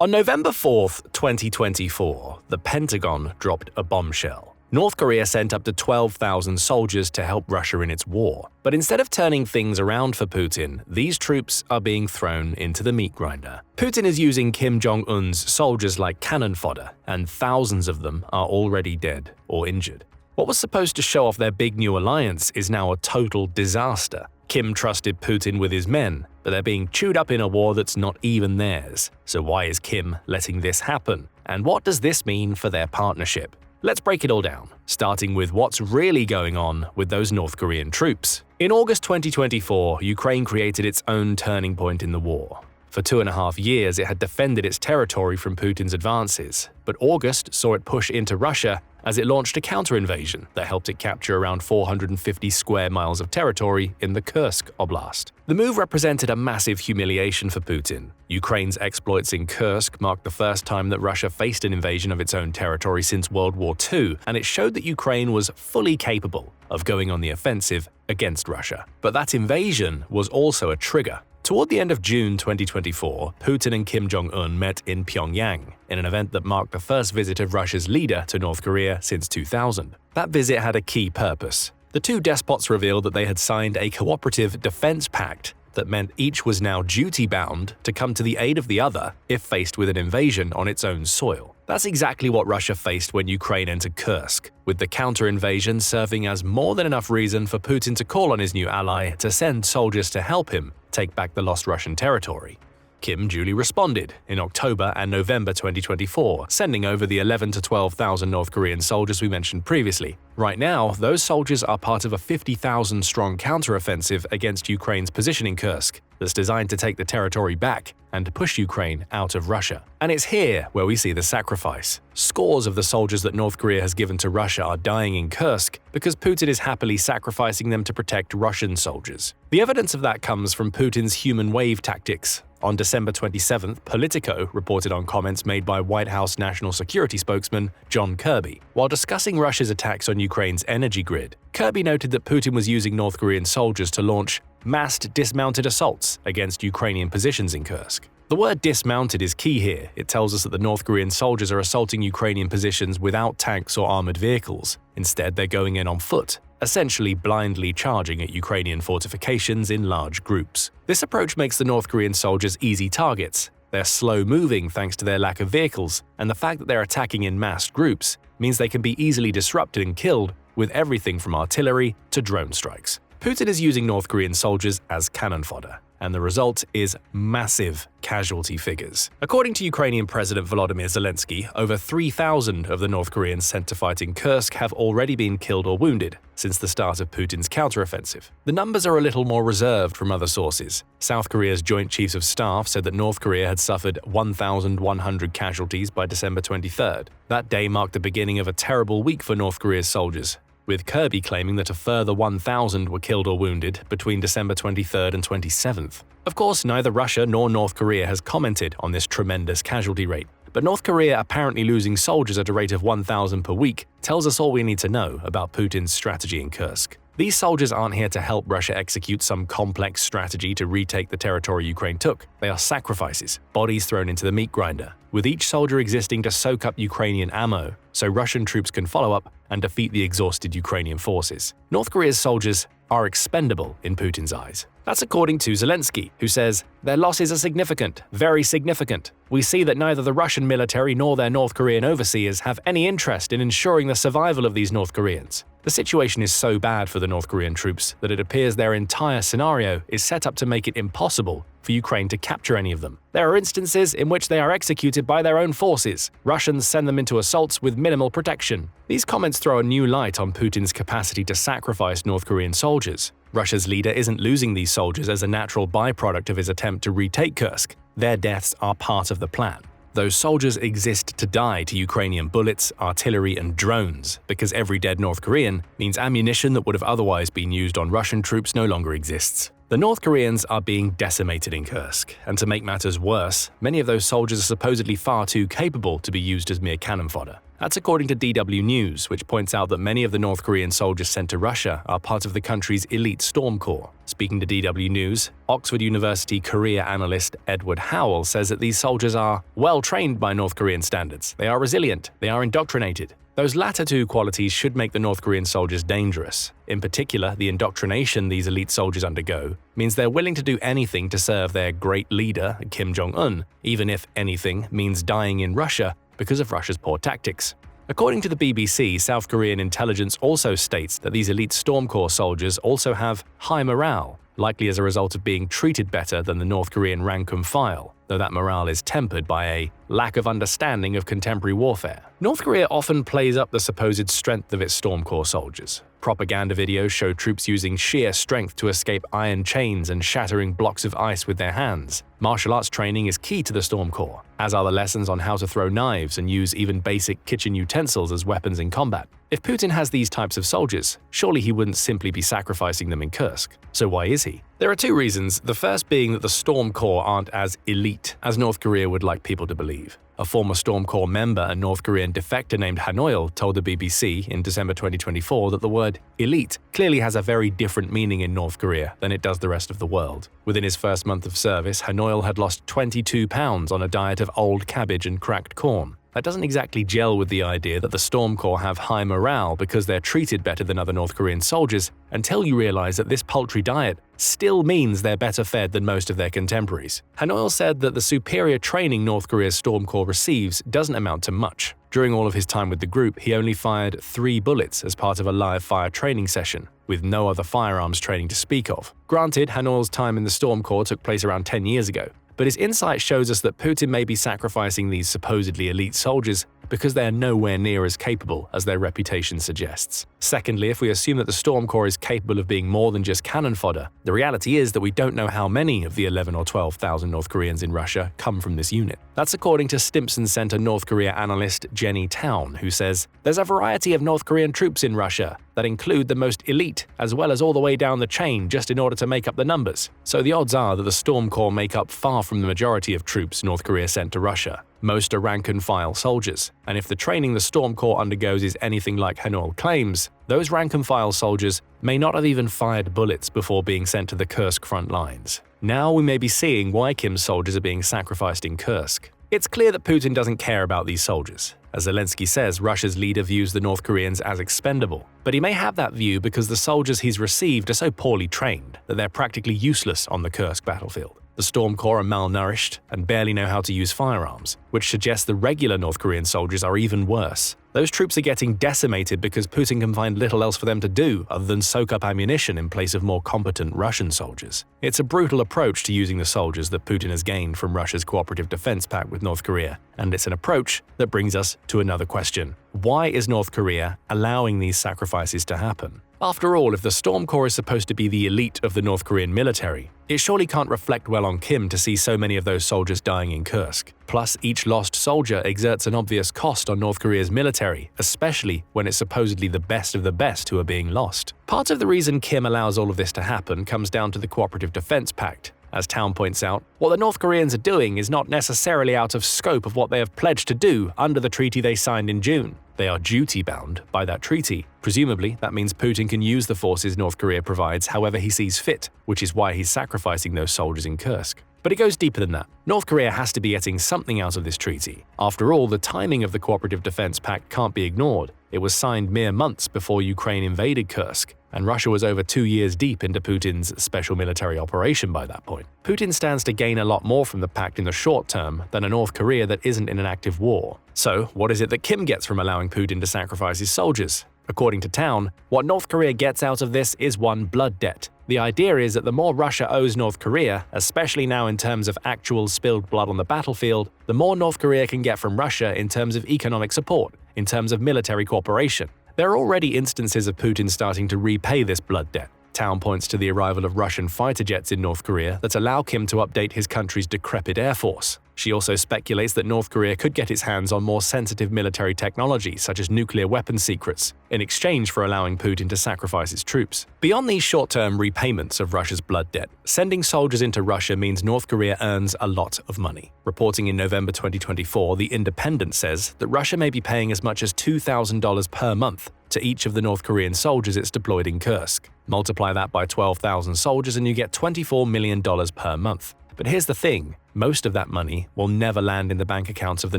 On November 4th, 2024, the Pentagon dropped a bombshell. North Korea sent up to 12,000 soldiers to help Russia in its war. But instead of turning things around for Putin, these troops are being thrown into the meat grinder. Putin is using Kim Jong-un's soldiers like cannon fodder, and thousands of them are already dead or injured. What was supposed to show off their big new alliance is now a total disaster. Kim trusted Putin with his men, but they're being chewed up in a war that's not even theirs. So why is Kim letting this happen? And what does this mean for their partnership? Let's break it all down, starting with what's really going on with those North Korean troops. In August 2024, Ukraine created its own turning point in the war. For 2.5 years, it had defended its territory from Putin's advances, but August saw it push into Russia as it launched a counter-invasion that helped it capture around 450 square miles of territory in the Kursk Oblast. The move represented a massive humiliation for Putin. Ukraine's exploits in Kursk marked the first time that Russia faced an invasion of its own territory since World War II, and it showed that Ukraine was fully capable of going on the offensive against Russia. But that invasion was also a trigger. Toward the end of June 2024, Putin and Kim Jong-un met in Pyongyang, in an event that marked the first visit of Russia's leader to North Korea since 2000. That visit had a key purpose. The two despots revealed that they had signed a cooperative defense pact that meant each was now duty-bound to come to the aid of the other if faced with an invasion on its own soil. That's exactly what Russia faced when Ukraine entered Kursk, with the counter-invasion serving as more than enough reason for Putin to call on his new ally to send soldiers to help him take back the lost Russian territory. Kim duly responded in October and November 2024, sending over the 11,000 to 12,000 North Korean soldiers we mentioned previously. Right now, those soldiers are part of a 50,000-strong counteroffensive against Ukraine's position in Kursk that's designed to take the territory back and push Ukraine out of Russia. And it's here where we see the sacrifice. Scores of the soldiers that North Korea has given to Russia are dying in Kursk because Putin is happily sacrificing them to protect Russian soldiers. The evidence of that comes from Putin's human wave tactics. On December 27th, Politico reported on comments made by White House National Security spokesman John Kirby. While discussing Russia's attacks on Ukraine's energy grid, Kirby noted that Putin was using North Korean soldiers to launch massed dismounted assaults against Ukrainian positions in Kursk. The word dismounted is key here. It tells us that the North Korean soldiers are assaulting Ukrainian positions without tanks or armored vehicles. Instead, they're going in on foot, essentially blindly charging at Ukrainian fortifications in large groups. This approach makes the North Korean soldiers easy targets. They're slow-moving thanks to their lack of vehicles, and the fact that they're attacking in massed groups means they can be easily disrupted and killed with everything from artillery to drone strikes. Putin is using North Korean soldiers as cannon fodder, and the result is massive casualty figures. According to Ukrainian President Volodymyr Zelensky, over 3,000 of the North Koreans sent to fight in Kursk have already been killed or wounded since the start of Putin's counteroffensive. The numbers are a little more reserved from other sources. South Korea's Joint Chiefs of Staff said that North Korea had suffered 1,100 casualties by December 23rd. That day marked the beginning of a terrible week for North Korea's soldiers, with Kirby claiming that a further 1,000 were killed or wounded between December 23rd and 27th. Of course, neither Russia nor North Korea has commented on this tremendous casualty rate, but North Korea apparently losing soldiers at a rate of 1,000 per week tells us all we need to know about Putin's strategy in Kursk. These soldiers aren't here to help Russia execute some complex strategy to retake the territory Ukraine took. They are sacrifices, bodies thrown into the meat grinder, with each soldier existing to soak up Ukrainian ammo so Russian troops can follow up and defeat the exhausted Ukrainian forces. North Korea's soldiers are expendable in Putin's eyes. That's according to Zelensky, who says, "Their losses are significant, very significant. We see that neither the Russian military nor their North Korean overseers have any interest in ensuring the survival of these North Koreans. The situation is so bad for the North Korean troops that it appears their entire scenario is set up to make it impossible for Ukraine to capture any of them. There are instances in which they are executed by their own forces. Russians send them into assaults with minimal protection." These comments throw a new light on Putin's capacity to sacrifice North Korean soldiers. Russia's leader isn't losing these soldiers as a natural byproduct of his attempt to retake Kursk. Their deaths are part of the plan. Those soldiers exist to die to Ukrainian bullets, artillery, and drones, because every dead North Korean means ammunition that would have otherwise been used on Russian troops no longer exists. The North Koreans are being decimated in Kursk, and to make matters worse, many of those soldiers are supposedly far too capable to be used as mere cannon fodder. That's according to DW News, which points out that many of the North Korean soldiers sent to Russia are part of the country's elite storm corps. Speaking to DW News, Oxford University career analyst Edward Howell says that these soldiers are well trained by North Korean standards. They are resilient. They are indoctrinated. Those latter two qualities should make the North Korean soldiers dangerous. In particular, the indoctrination these elite soldiers undergo means they're willing to do anything to serve their great leader, Kim Jong-un, even if anything means dying in Russia because of Russia's poor tactics. According to the BBC, South Korean intelligence also states that these elite Storm Corps soldiers also have high morale, likely as a result of being treated better than the North Korean rank and file, though that morale is tempered by a lack of understanding of contemporary warfare. North Korea often plays up the supposed strength of its Storm Corps soldiers. Propaganda videos show troops using sheer strength to escape iron chains and shattering blocks of ice with their hands. Martial arts training is key to the Storm Corps, as are the lessons on how to throw knives and use even basic kitchen utensils as weapons in combat. If Putin has these types of soldiers, surely he wouldn't simply be sacrificing them in Kursk. So why is he? There are two reasons, the first being that the Storm Corps aren't as elite as North Korea would like people to believe. A former Storm Corps member and North Korean defector named Hanoil told the BBC in December 2024 that the word elite clearly has a very different meaning in North Korea than it does the rest of the world. Within his first month of service, Hanoil had lost 22 pounds on a diet of old cabbage and cracked corn. That doesn't exactly gel with the idea that the Storm Corps have high morale because they're treated better than other North Korean soldiers, until you realize that this paltry diet still means they're better fed than most of their contemporaries. Hanoil said that the superior training North Korea's Storm Corps receives doesn't amount to much. During all of his time with the group, he only fired 3 bullets as part of a live fire training session, with no other firearms training to speak of. Granted, Hanoil's time in the Storm Corps took place around 10 years ago, but his insight shows us that Putin may be sacrificing these supposedly elite soldiers because they are nowhere near as capable as their reputation suggests. Secondly, if we assume that the Storm Corps is capable of being more than just cannon fodder, the reality is that we don't know how many of the 11 or 12,000 North Koreans in Russia come from this unit. That's according to Stimson Center North Korea analyst Jenny Town, who says, "There's a variety of North Korean troops in Russia that include the most elite as well as all the way down the chain just in order to make up the numbers. So the odds are that the Storm Corps make up far from the majority of troops North Korea sent to Russia. Most are rank-and-file soldiers, and if the training the Storm Corps undergoes is anything like Hanoil claims, those rank-and-file soldiers may not have even fired bullets before being sent to the Kursk front lines. Now we may be seeing why Kim's soldiers are being sacrificed in Kursk. It's clear that Putin doesn't care about these soldiers. As Zelensky says, Russia's leader views the North Koreans as expendable. But he may have that view because the soldiers he's received are so poorly trained that they're practically useless on the Kursk battlefield. The Storm Corps are malnourished and barely know how to use firearms, which suggests the regular North Korean soldiers are even worse. Those troops are getting decimated because Putin can find little else for them to do other than soak up ammunition in place of more competent Russian soldiers. It's a brutal approach to using the soldiers that Putin has gained from Russia's cooperative defense pact with North Korea, and it's an approach that brings us to another question. Why is North Korea allowing these sacrifices to happen? After all, if the Storm Corps is supposed to be the elite of the North Korean military, it surely can't reflect well on Kim to see so many of those soldiers dying in Kursk. Plus, each lost soldier exerts an obvious cost on North Korea's military, especially when it's supposedly the best of the best who are being lost. Part of the reason Kim allows all of this to happen comes down to the Cooperative Defense Pact. As Town points out, what the North Koreans are doing is not necessarily out of scope of what they have pledged to do under the treaty they signed in June. They are duty-bound by that treaty. Presumably, that means Putin can use the forces North Korea provides however he sees fit, which is why he's sacrificing those soldiers in Kursk. But it goes deeper than that. North Korea has to be getting something out of this treaty. After all, the timing of the Cooperative Defense Pact can't be ignored. It was signed mere months before Ukraine invaded Kursk, and Russia was over 2 years deep into Putin's special military operation by that point. Putin stands to gain a lot more from the pact in the short term than a North Korea that isn't in an active war. So, what is it that Kim gets from allowing Putin to sacrifice his soldiers? According to Town, what North Korea gets out of this is one blood debt. The idea is that the more Russia owes North Korea, especially now in terms of actual spilled blood on the battlefield, the more North Korea can get from Russia in terms of economic support, in terms of military cooperation. There are already instances of Putin starting to repay this blood debt. Town points to the arrival of Russian fighter jets in North Korea that allow Kim to update his country's decrepit air force. She also speculates that North Korea could get its hands on more sensitive military technology, such as nuclear weapon secrets, in exchange for allowing Putin to sacrifice its troops. Beyond these short-term repayments of Russia's blood debt, sending soldiers into Russia means North Korea earns a lot of money. Reporting in November 2024, The Independent says that Russia may be paying as much as $2,000 per month to each of the North Korean soldiers it's deployed in Kursk. Multiply that by 12,000 soldiers and you get $24 million per month. But here's the thing, most of that money will never land in the bank accounts of the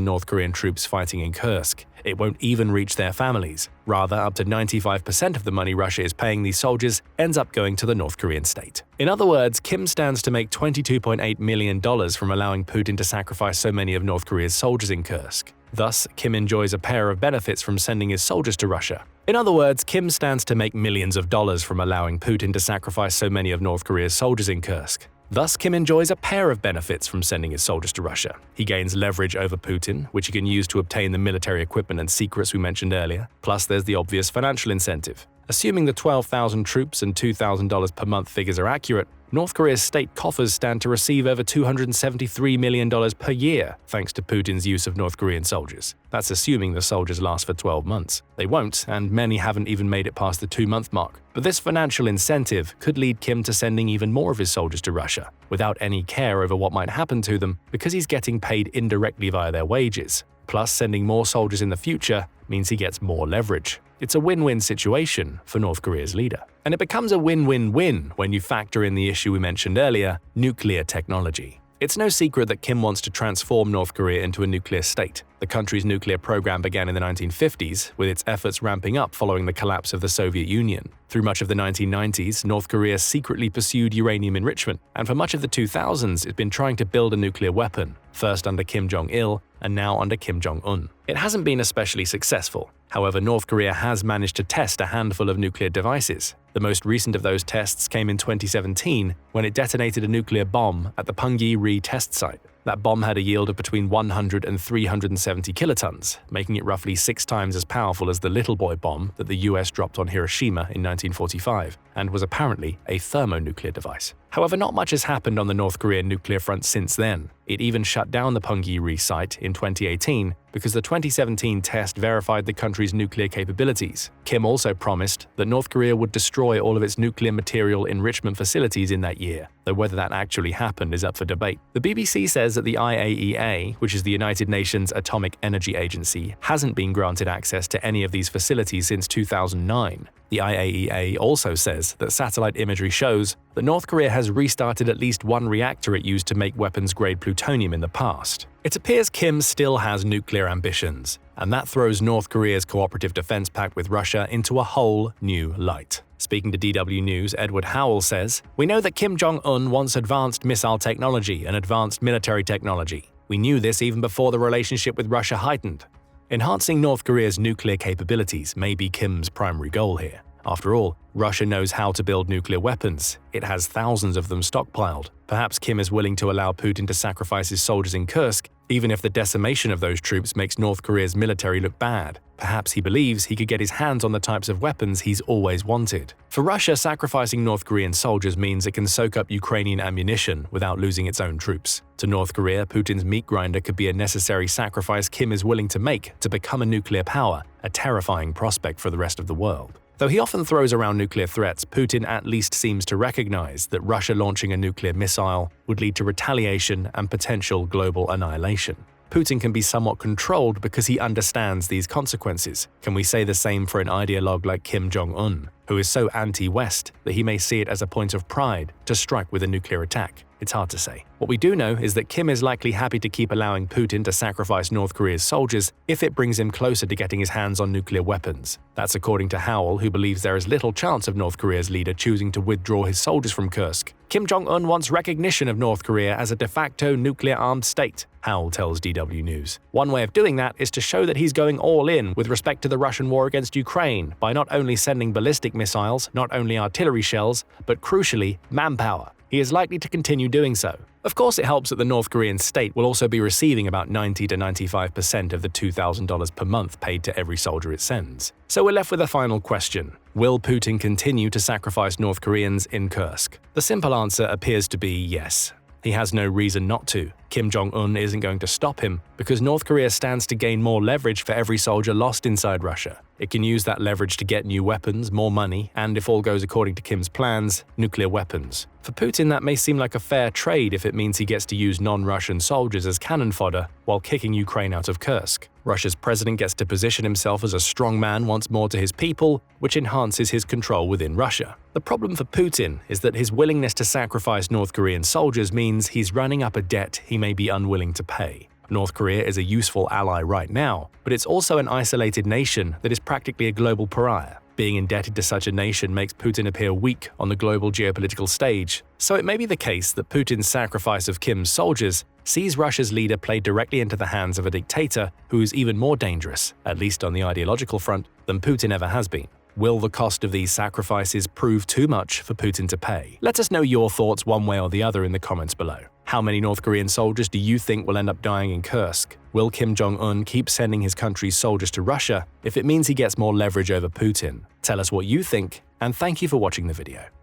North Korean troops fighting in Kursk. It won't even reach their families. Rather, up to 95% of the money Russia is paying these soldiers ends up going to the North Korean state. In other words, Kim stands to make $22.8 million from allowing Putin to sacrifice so many of North Korea's soldiers in Kursk. Thus, Kim enjoys a pair of benefits from sending his soldiers to Russia. In other words, Kim stands to make millions of dollars from allowing Putin to sacrifice so many of North Korea's soldiers in Kursk. Thus, Kim enjoys a pair of benefits from sending his soldiers to Russia. He gains leverage over Putin, which he can use to obtain the military equipment and secrets we mentioned earlier. Plus, there's the obvious financial incentive. Assuming the 12,000 troops and $2,000 per month figures are accurate, North Korea's state coffers stand to receive over $273 million per year thanks to Putin's use of North Korean soldiers. That's assuming the soldiers last for 12 months. They won't, and many haven't even made it past the 2-month mark. But this financial incentive could lead Kim to sending even more of his soldiers to Russia, without any care over what might happen to them because he's getting paid indirectly via their wages. Plus, sending more soldiers in the future means he gets more leverage. It's a win-win situation for North Korea's leader. And it becomes a win-win-win when you factor in the issue we mentioned earlier, nuclear technology. It's no secret that Kim wants to transform North Korea into a nuclear state. The country's nuclear program began in the 1950s, with its efforts ramping up following the collapse of the Soviet Union. Through much of the 1990s, North Korea secretly pursued uranium enrichment, and for much of the 2000s it's been trying to build a nuclear weapon, first under Kim Jong-il and now under Kim Jong-un. It hasn't been especially successful. However, North Korea has managed to test a handful of nuclear devices. The most recent of those tests came in 2017 when it detonated a nuclear bomb at the Punggye-ri test site. That bomb had a yield of between 100 and 370 kilotons, making it roughly 6 times as powerful as the Little Boy bomb that the US dropped on Hiroshima in 1945, and was apparently a thermonuclear device. However, not much has happened on the North Korean nuclear front since then. It even shut down the Punggye-ri site in 2018 because the 2017 test verified the country's nuclear capabilities. Kim also promised that North Korea would destroy all of its nuclear material enrichment facilities in that year, though whether that actually happened is up for debate. The BBC says that the IAEA, which is the United Nations Atomic Energy Agency, hasn't been granted access to any of these facilities since 2009. The IAEA also says that satellite imagery shows that North Korea has restarted at least one reactor it used to make weapons-grade plutonium in the past. It appears Kim still has nuclear ambitions, and that throws North Korea's cooperative defense pact with Russia into a whole new light. Speaking to DW News, Edward Howell says, "We know that Kim Jong-un wants advanced missile technology and advanced military technology. We knew this even before the relationship with Russia heightened. Enhancing North Korea's nuclear capabilities may be Kim's primary goal here. After all, Russia knows how to build nuclear weapons. It has thousands of them stockpiled. Perhaps Kim is willing to allow Putin to sacrifice his soldiers in Kursk, even if the decimation of those troops makes North Korea's military look bad. Perhaps he believes he could get his hands on the types of weapons he's always wanted." For Russia, sacrificing North Korean soldiers means it can soak up Ukrainian ammunition without losing its own troops. To North Korea, Putin's meat grinder could be a necessary sacrifice Kim is willing to make to become a nuclear power, a terrifying prospect for the rest of the world. Though he often throws around nuclear threats, Putin at least seems to recognize that Russia launching a nuclear missile would lead to retaliation and potential global annihilation. Putin can be somewhat controlled because he understands these consequences. Can we say the same for an ideologue like Kim Jong-un, who is so anti-West that he may see it as a point of pride to strike with a nuclear attack? It's hard to say. What we do know is that Kim is likely happy to keep allowing Putin to sacrifice North Korea's soldiers if it brings him closer to getting his hands on nuclear weapons. That's according to Howell, who believes there is little chance of North Korea's leader choosing to withdraw his soldiers from Kursk. Kim Jong-un wants recognition of North Korea as a de facto nuclear-armed state, Howell tells DW News. One way of doing that is to show that he's going all in with respect to the Russian war against Ukraine by not only sending ballistic missiles, not only artillery shells, but crucially, manpower. He is likely to continue doing so. Of course, it helps that the North Korean state will also be receiving about 90 to 95% of the $2,000 per month paid to every soldier it sends. So we're left with a final question. Will Putin continue to sacrifice North Koreans in Kursk? The simple answer appears to be yes. He has no reason not to. Kim Jong-un isn't going to stop him because North Korea stands to gain more leverage for every soldier lost inside Russia. It can use that leverage to get new weapons, more money, and if all goes according to Kim's plans, nuclear weapons. For Putin, that may seem like a fair trade if it means he gets to use non-Russian soldiers as cannon fodder while kicking Ukraine out of Kursk. Russia's president gets to position himself as a strong man once more to his people, which enhances his control within Russia. The problem for Putin is that his willingness to sacrifice North Korean soldiers means he's running up a debt he may be unwilling to pay. North Korea is a useful ally right now, but it's also an isolated nation that is practically a global pariah. Being indebted to such a nation makes Putin appear weak on the global geopolitical stage, so it may be the case that Putin's sacrifice of Kim's soldiers sees Russia's leader played directly into the hands of a dictator who is even more dangerous, at least on the ideological front, than Putin ever has been. Will the cost of these sacrifices prove too much for Putin to pay? Let us know your thoughts one way or the other in the comments below. How many North Korean soldiers do you think will end up dying in Kursk? Will Kim Jong-un keep sending his country's soldiers to Russia if it means he gets more leverage over Putin? Tell us what you think, and thank you for watching the video.